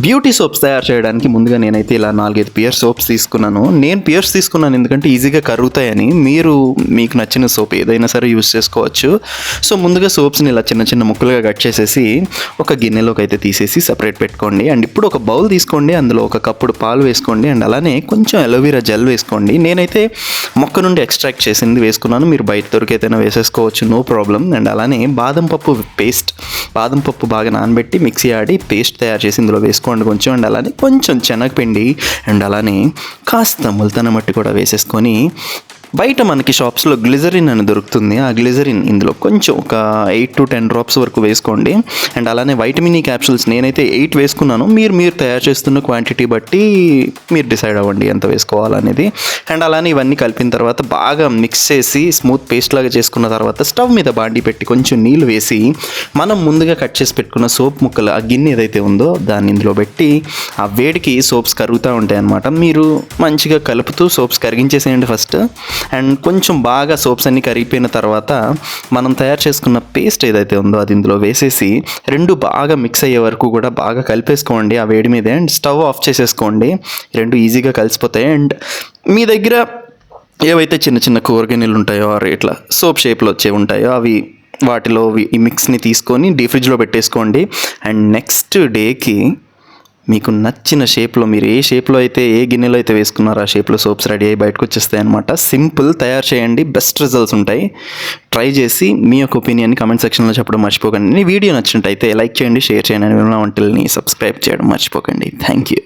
Beauty soaps తయారు చేయడానికి ముందుగా నేనైతే ఇలా 4-5 పియర్ సోప్స్ తీసుకున్నాను. నేను పియర్స్ తీసుకున్నాను ఎందుకంటే ఈజీగా కరుగుతాయని. మీరు మీకు నచ్చిన సోప్ ఏదైనా సరే యూస్ చేసుకోవచ్చు. సో ముందుగా సోప్స్ని ఇలా చిన్న చిన్న ముక్కలుగా కట్ చేసేసి ఒక గిన్నెలోకి అయితే తీసేసి సపరేట్ పెట్టుకోండి. అండ్ ఇప్పుడు ఒక బౌల్ తీసుకోండి, అందులో ఒక కప్పుడు పాలు వేసుకోండి. అండ్ అలానే కొంచెం అలోవెరా జెల్ వేసుకోండి. నేనైతే మొక్క నుండి ఎక్స్ట్రాక్ట్ చేసింది వేసుకున్నాను, మీరు బయట దొరికైతేనే వేసేసుకోవచ్చు, నో ప్రాబ్లం. అండ్ అలానే బాదం పప్పు బాగా నానబెట్టి మిక్సీ ఆడి పేస్ట్ తయారు చేసి ఇందులో వేసుకోండి కొంచెం. అండ్ అలానే కొంచెం శనగపిండి అండ్ అలానే కాస్త ముల్తాన మట్టి కూడా వేసేసుకొని, బయట మనకి షాప్స్లో గ్లిజరిన్ అని దొరుకుతుంది, ఆ గ్లిజరిన్ ఇందులో కొంచెం ఒక 8 to 10 డ్రాప్స్ వరకు వేసుకోండి. అండ్ అలానే వైటమిన్ ఈ క్యాప్సూల్స్ నేనైతే 8 వేసుకున్నాను, మీరు తయారు చేస్తున్న క్వాంటిటీ బట్టి మీరు డిసైడ్ అవ్వండి ఎంత వేసుకోవాలనేది. అండ్ అలానే ఇవన్నీ కలిపిన తర్వాత బాగా మిక్స్ చేసి స్మూత్ పేస్ట్ లాగా చేసుకున్న తర్వాత స్టవ్ మీద బాండి పెట్టి కొంచెం నీళ్ళు వేసి మనం ముందుగా కట్ చేసి పెట్టుకున్న సోప్ ముక్కలు, ఆ గిన్నె ఏదైతే ఉందో దాన్ని ఇందులో పెట్టి ఆ వేడికి సోప్స్ కరుగుతూ ఉంటాయి అన్నమాట. మీరు మంచిగా కలుపుతూ సోప్స్ కరిగించేసేయండి ఫస్ట్. అండ్ కొంచెం బాగా సోప్స్ అన్నీ కరిగిపోయిన తర్వాత మనం తయారు చేసుకున్న పేస్ట్ ఏదైతే ఉందో అది ఇందులో వేసేసి రెండు బాగా మిక్స్ అయ్యే వరకు కూడా బాగా కలిపేసుకోండి ఆ వేడి మీదే. అండ్ స్టవ్ ఆఫ్ చేసేసుకోండి, రెండు ఈజీగా కలిసిపోతాయి. అండ్ మీ దగ్గర ఏవైతే చిన్న చిన్న కూరగాయలు ఉంటాయో ఆర్ ఇట్లా సోప్ షేప్లో వచ్చే ఉంటాయో అవి వాటిలో ఈ మిక్స్ని తీసుకొని డీప్ ఫ్రిడ్జ్లో పెట్టేసుకోండి. అండ్ నెక్స్ట్ డేకి మీకు నచ్చిన షేప్లో, మీరు ఏ షేప్లో అయితే ఏ గిన్నెలో అయితే వేసుకున్నారో ఆ షేప్లో సోప్స్ రెడీ అయ్యి బయటకు వచ్చేస్తాయి అనమాట. సింపుల్, తయారు చేయండి, బెస్ట్ రిజల్ట్స్ ఉంటాయి. ట్రై చేసి మీ యొక్క ఒపీనియన్ని కామెంట్ సెక్షన్లో చెప్పడం మర్చిపోకండి. వీడియో నచ్చినట్టయితే లైక్ చేయండి, షేర్ చేయండి, వంటిల్ని సబ్స్క్రైబ్ చేయడం మర్చిపోకండి. Thank you.